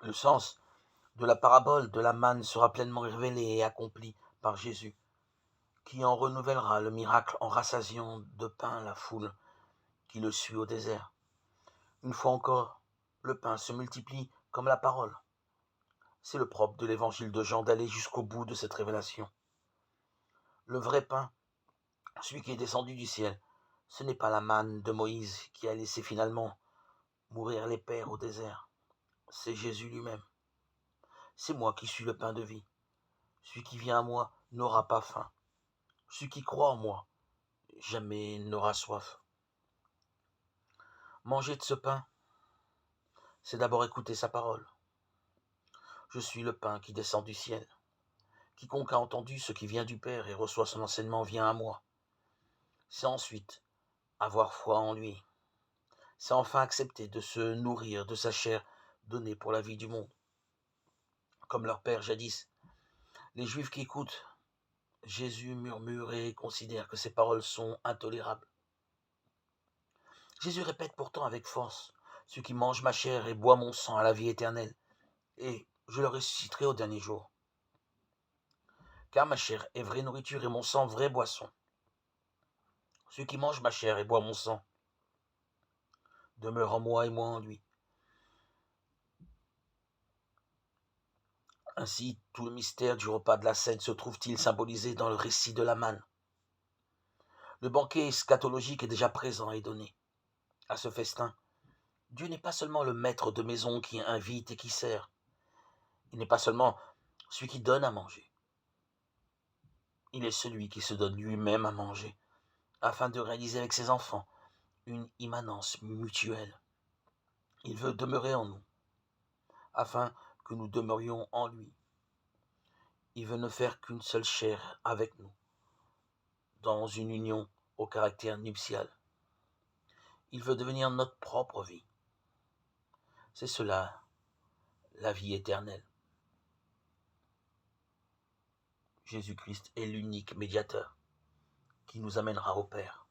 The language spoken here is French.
Le sens de la parabole de la manne sera pleinement révélé et accompli par Jésus, qui en renouvellera le miracle en rassasiant de pain la foule qui le suit au désert. Une fois encore, le pain se multiplie comme la parole. C'est le propre de l'évangile de Jean d'aller jusqu'au bout de cette révélation. Le vrai pain, celui qui est descendu du ciel, ce n'est pas la manne de Moïse qui a laissé finalement mourir les pères au désert. C'est Jésus lui-même. C'est moi qui suis le pain de vie. Celui qui vient à moi n'aura pas faim. Celui qui croit en moi jamais n'aura soif. Manger de ce pain, c'est d'abord écouter sa parole. Je suis le pain qui descend du ciel. Quiconque a entendu ce qui vient du Père et reçoit son enseignement vient à moi. C'est ensuite avoir foi en lui. C'est enfin accepter de se nourrir de sa chair donnée pour la vie du monde. Comme leur père jadis, les Juifs qui écoutent Jésus murmurent et considèrent que ses paroles sont intolérables. Jésus répète pourtant avec force: celui qui mange ma chair et boit mon sang a la vie éternelle, et je le ressusciterai au dernier jour. Car ma chair est vraie nourriture et mon sang vraie boisson. Celui qui mange ma chair et boit mon sang demeure en moi et moi en lui. Ainsi, tout le mystère du repas de la scène se trouve-t-il symbolisé dans le récit de la manne. Le banquet eschatologique est déjà présent et donné. À ce festin, Dieu n'est pas seulement le maître de maison qui invite et qui sert. Il n'est pas seulement celui qui donne à manger. Il est celui qui se donne lui-même à manger, afin de réaliser avec ses enfants une immanence mutuelle. Il veut demeurer en nous, afin que nous demeurions en lui. Il veut ne faire qu'une seule chair avec nous, dans une union au caractère nuptial. Il veut devenir notre propre vie. C'est cela, la vie éternelle. Jésus-Christ est l'unique médiateur qui nous amènera au Père.